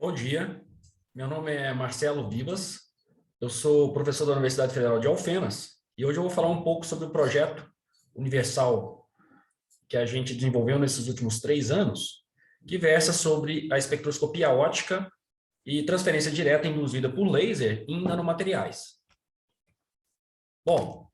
Bom dia, meu nome é Marcelo Vivas, eu sou professor da Universidade Federal de Alfenas e hoje eu vou falar um pouco sobre o projeto Universal que a gente desenvolveu nesses últimos 3 anos, que versa sobre a espectroscopia óptica e transferência direta induzida por laser em nanomateriais. Bom,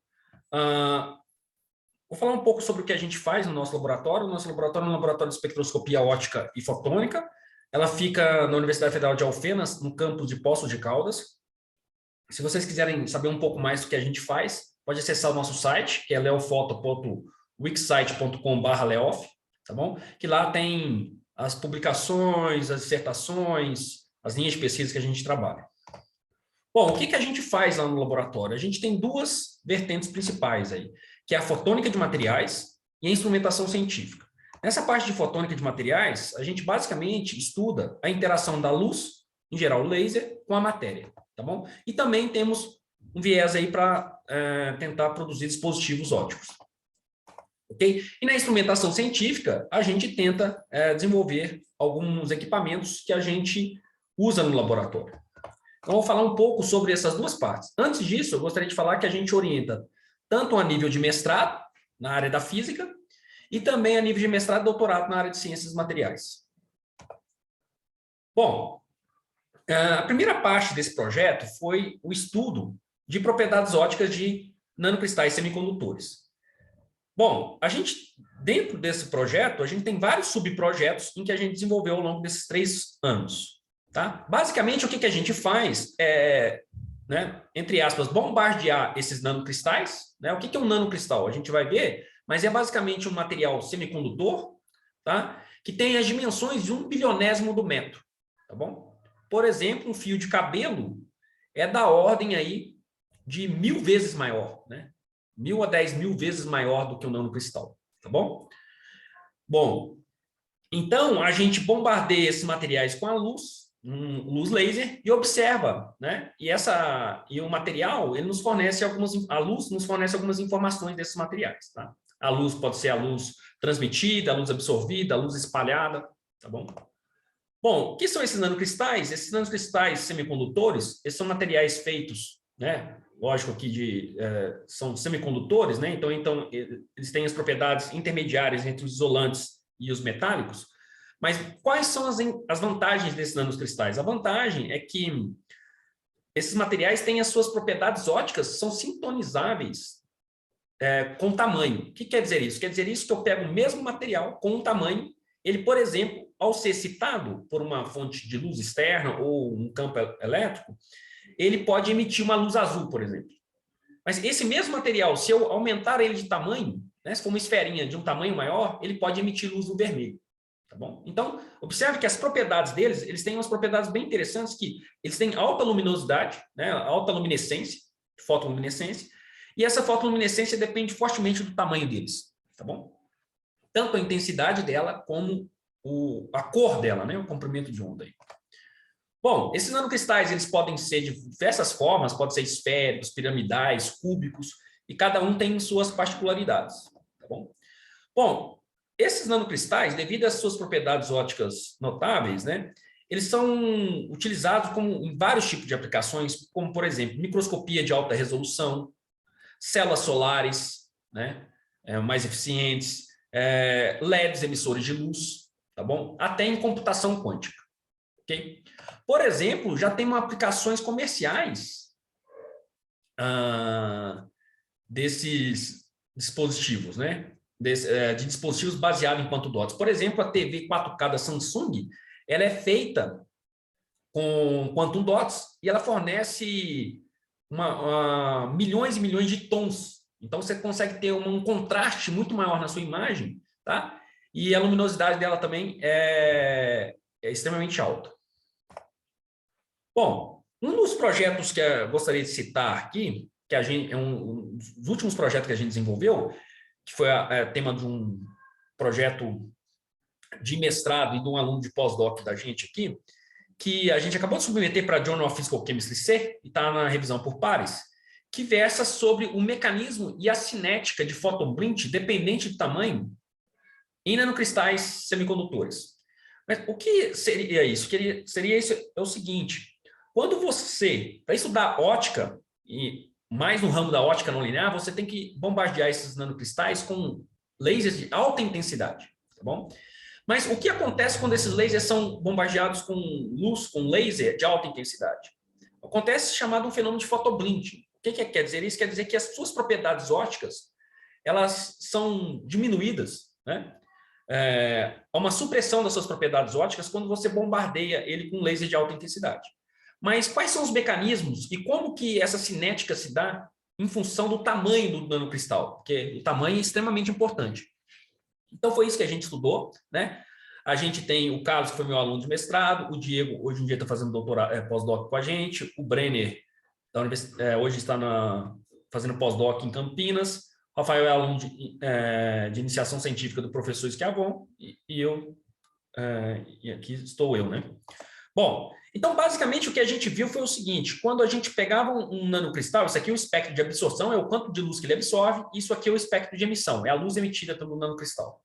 vou falar um pouco sobre o que a gente faz no nosso laboratório. O nosso laboratório é um laboratório de espectroscopia óptica e fotônica. Ela fica na Universidade Federal de Alfenas, no campus de Poços de Caldas. Se vocês quiserem saber um pouco mais do que a gente faz, pode acessar o nosso site, que é leofoto.wixsite.com/leof, tá bom? Que lá tem as publicações, as dissertações, as linhas de pesquisa que a gente trabalha. Bom, o que a gente faz lá no laboratório? A gente tem duas vertentes principais aí, que é a fotônica de materiais e a instrumentação científica. Nessa parte de fotônica de materiais, a gente basicamente estuda a interação da luz, em geral o laser, com a matéria, tá bom? E também temos um viés aí para tentar produzir dispositivos ópticos. Ok? E na instrumentação científica, a gente tenta desenvolver alguns equipamentos que a gente usa no laboratório. Então, eu vou falar um pouco sobre essas duas partes. Antes disso, eu gostaria de falar que a gente orienta tanto a nível de mestrado, na área da física, e também a nível de mestrado e doutorado na área de ciências materiais. Bom, a primeira parte desse projeto foi o estudo de propriedades ópticas de nanocristais semicondutores. Bom, dentro desse projeto, a gente tem vários subprojetos em que a gente desenvolveu ao longo desses 3 anos. Tá? Basicamente, o que a gente faz é, entre aspas, bombardear esses nanocristais. O que é um nanocristal? A gente vai ver, mas é basicamente um material semicondutor, tá? Que tem as dimensões de 1/1000º do metro. Tá bom? Por exemplo, um fio de cabelo é da ordem aí de 1000 vezes maior, 1000 a 10.000 vezes maior do que o nanocristal. Tá bom? Bom, então a gente bombardeia esses materiais com a luz laser e observa, E o material, ele nos fornece a luz nos fornece algumas informações desses materiais, tá? A luz pode ser a luz transmitida, a luz absorvida, a luz espalhada, tá bom? Bom, o que são esses nanocristais? Esses nanocristais semicondutores, esses são materiais feitos, lógico aqui são semicondutores, então eles têm as propriedades intermediárias entre os isolantes e os metálicos. Mas quais são as vantagens desses nanocristais? A vantagem é que esses materiais têm as suas propriedades ópticas, são sintonizáveis com o tamanho. O que quer dizer isso? Quer dizer isso que eu pego o mesmo material com um tamanho, ele, por exemplo, ao ser excitado por uma fonte de luz externa ou um campo elétrico, ele pode emitir uma luz azul, por exemplo. Mas esse mesmo material, se eu aumentar ele de tamanho, se for uma esferinha de um tamanho maior, ele pode emitir luz no vermelho. Tá bom? Então, observe que as propriedades deles, eles têm umas propriedades bem interessantes, que eles têm alta luminosidade, alta luminescência, fotoluminescência, e essa fotoluminescência depende fortemente do tamanho deles. Tá bom? Tanto a intensidade dela, como a cor dela, o comprimento de onda. Aí. Bom, esses nanocristais, eles podem ser de diversas formas, podem ser esféricos, piramidais, cúbicos, e cada um tem suas particularidades. Tá bom? Bom, esses nanocristais, devido às suas propriedades ópticas notáveis, eles são utilizados em vários tipos de aplicações, como, por exemplo, microscopia de alta resolução, células solares, mais eficientes, LEDs emissores de luz, tá bom? Até em computação quântica. Okay? Por exemplo, já tem aplicações comerciais desses dispositivos, de dispositivos baseados em quantum dots. Por exemplo, a TV 4K da Samsung, ela é feita com quantum dots e ela fornece milhões e milhões de tons. Então, você consegue ter um contraste muito maior na sua imagem, tá? E a luminosidade dela também é extremamente alta. Bom, um dos projetos que eu gostaria de citar aqui, que é um dos últimos projetos que a gente desenvolveu, que foi tema de um projeto de mestrado e de um aluno de pós-doc da gente aqui, que a gente acabou de submeter para a Journal of Physical Chemistry C, e está na revisão por pares, que versa sobre o mecanismo e a cinética de photon blink dependente do tamanho em nanocristais semicondutores. Mas o que seria isso? Seria isso, é o seguinte, quando você, para estudar ótica, e mais no ramo da ótica não linear, você tem que bombardear esses nanocristais com lasers de alta intensidade, tá bom? Mas o que acontece quando esses lasers são bombardeados com luz, com laser de alta intensidade? Acontece chamado um fenômeno de photoblinding. O que quer dizer isso? Quer dizer que as suas propriedades ópticas, elas são diminuídas, né? Há uma supressão das suas propriedades ópticas quando você bombardeia ele com laser de alta intensidade. Mas quais são os mecanismos e como que essa cinética se dá em função do tamanho do nanocristal? Porque o tamanho é extremamente importante. Então, foi isso que a gente estudou, né? A gente tem o Carlos, que foi meu aluno de mestrado, o Diego, hoje em dia está fazendo doutorado, pós-doc com a gente, o Brenner, hoje está fazendo pós-doc em Campinas, o Rafael é aluno de iniciação científica do professor Schiavon, e aqui estou eu, né? Bom, então, basicamente, o que a gente viu foi o seguinte, quando a gente pegava um nanocristal, isso aqui é o espectro de absorção, é o quanto de luz que ele absorve, isso aqui é o espectro de emissão, é a luz emitida pelo nanocristal.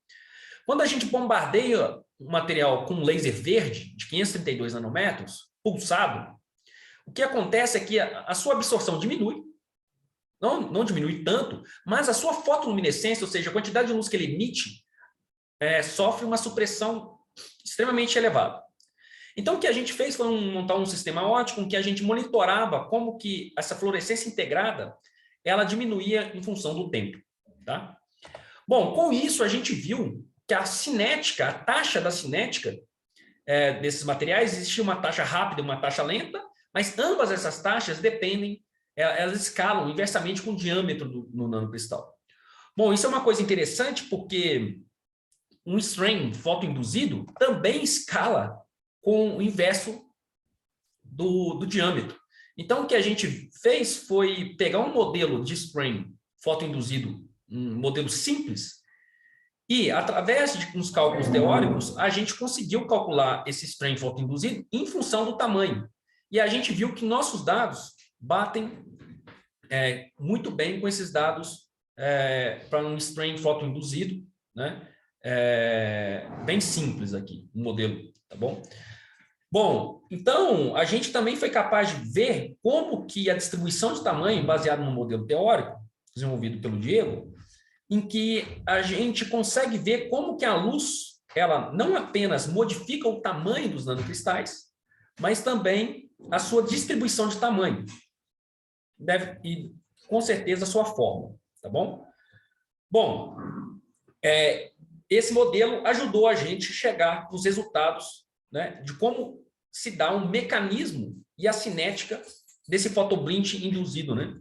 Quando a gente bombardeia um material com um laser verde, de 532 nanômetros, pulsado, o que acontece é que a sua absorção diminui, não diminui tanto, mas a sua fotoluminescência, ou seja, a quantidade de luz que ele emite, sofre uma supressão extremamente elevada. Então, o que a gente fez foi montar um sistema óptico em que a gente monitorava como que essa fluorescência integrada ela diminuía em função do tempo. Tá? Bom, com isso, a gente viu que a cinética, a taxa da cinética desses materiais, existia uma taxa rápida e uma taxa lenta, mas ambas essas taxas dependem, elas escalam inversamente com o diâmetro do nanocristal. Bom, isso é uma coisa interessante porque um strain fotoinduzido também escala com o inverso do diâmetro. Então, o que a gente fez foi pegar um modelo de strain fotoinduzido, um modelo simples, e, através de uns cálculos teóricos, a gente conseguiu calcular esse strain fotoinduzido em função do tamanho. E a gente viu que nossos dados batem muito bem com esses dados para um strain fotoinduzido, né? Bem simples aqui, o modelo, tá bom? Bom, então, a gente também foi capaz de ver como que a distribuição de tamanho, baseado no modelo teórico, desenvolvido pelo Diego, em que a gente consegue ver como que a luz, ela não apenas modifica o tamanho dos nanocristais, mas também a sua distribuição de tamanho. E, com certeza, a sua forma, tá bom? Bom, esse modelo ajudou a gente a chegar nos resultados, né, de como se dá um mecanismo e a cinética desse fotoblinding induzido, né,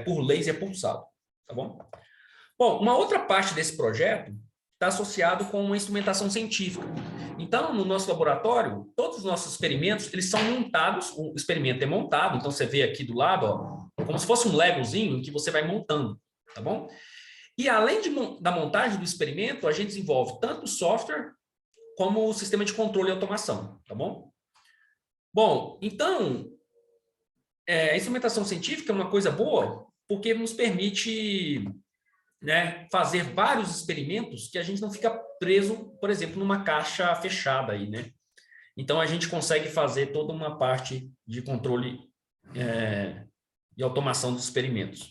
por laser pulsado, tá bom? Bom, uma outra parte desse projeto está associado com uma instrumentação científica. Então, no nosso laboratório, todos os nossos experimentos, eles são montados, o experimento é montado, então você vê aqui do lado, ó, como se fosse um legozinho em que você vai montando, tá bom? E além da montagem do experimento, a gente desenvolve tanto o software como o sistema de controle e automação, tá bom? Bom, então, a instrumentação científica é uma coisa boa porque nos permite, né, fazer vários experimentos que a gente não fica preso, por exemplo, numa caixa fechada aí, né? Então, a gente consegue fazer toda uma parte de controle e automação dos experimentos,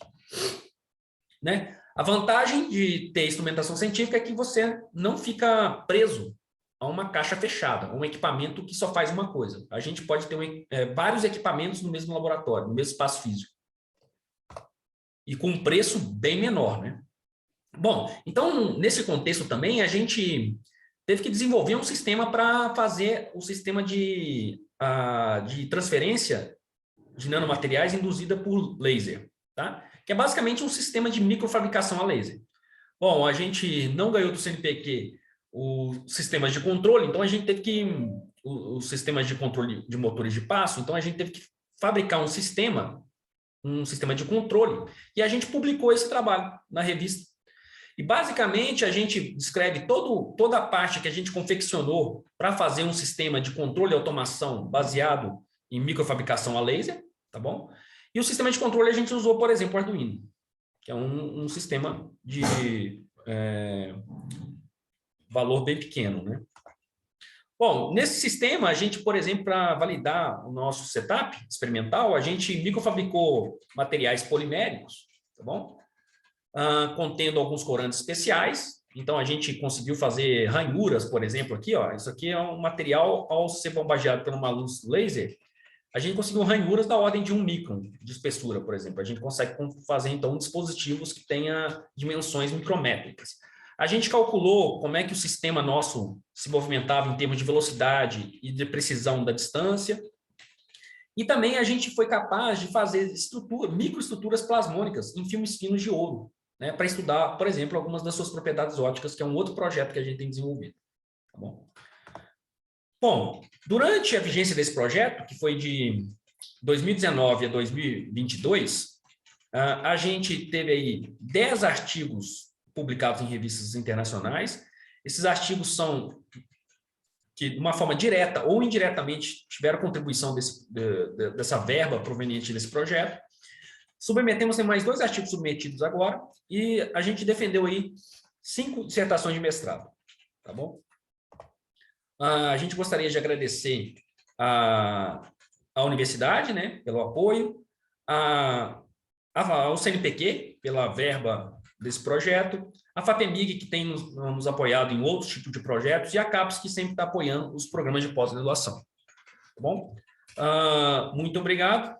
né? A vantagem de ter instrumentação científica é que você não fica preso a uma caixa fechada, a um equipamento que só faz uma coisa. A gente pode ter vários equipamentos no mesmo laboratório, no mesmo espaço físico. E com um preço bem menor, né? Bom, então, nesse contexto também, a gente teve que desenvolver um sistema para fazer o sistema de transferência de nanomateriais induzida por laser, tá? Que é basicamente um sistema de microfabricação a laser. Bom, a gente não ganhou do CNPq os sistemas de controle, então a gente teve que... Os sistemas de controle de motores de passo, então a gente teve que fabricar um sistema de controle, e a gente publicou esse trabalho na revista. E, basicamente, a gente descreve toda a parte que a gente confeccionou para fazer um sistema de controle e automação baseado em microfabricação a laser, tá bom? E o sistema de controle a gente usou, por exemplo, o Arduino, que é um sistema de valor bem pequeno, né? Bom, nesse sistema, a gente, por exemplo, para validar o nosso setup experimental, a gente microfabricou materiais poliméricos, tá bom? Contendo alguns corantes especiais. Então, a gente conseguiu fazer ranhuras, por exemplo, aqui, ó. Isso aqui é um material, ao ser bombardeado por uma luz laser, a gente conseguiu ranhuras da ordem de 1 micron de espessura, por exemplo. A gente consegue fazer, então, dispositivos que tenha dimensões micrométricas. A gente calculou como é que o sistema nosso se movimentava em termos de velocidade e de precisão da distância. E também a gente foi capaz de fazer microestruturas plasmônicas em filmes finos de ouro, né, para estudar, por exemplo, algumas das suas propriedades ópticas, que é um outro projeto que a gente tem desenvolvido. Tá bom? Bom, durante a vigência desse projeto, que foi de 2019 a 2022, a gente teve aí 10 artigos publicados em revistas internacionais. Esses artigos são que, de uma forma direta ou indiretamente, tiveram contribuição dessa verba proveniente desse projeto. Submetemos mais 2 artigos submetidos agora e a gente defendeu aí 5 dissertações de mestrado, tá bom? A gente gostaria de agradecer à universidade, né, pelo apoio, ao CNPq, pela verba desse projeto, a FAPEMIG, que tem nos apoiado em outros tipos de projetos, e a CAPES, que sempre está apoiando os programas de pós-graduação. Tá bom? Muito obrigado.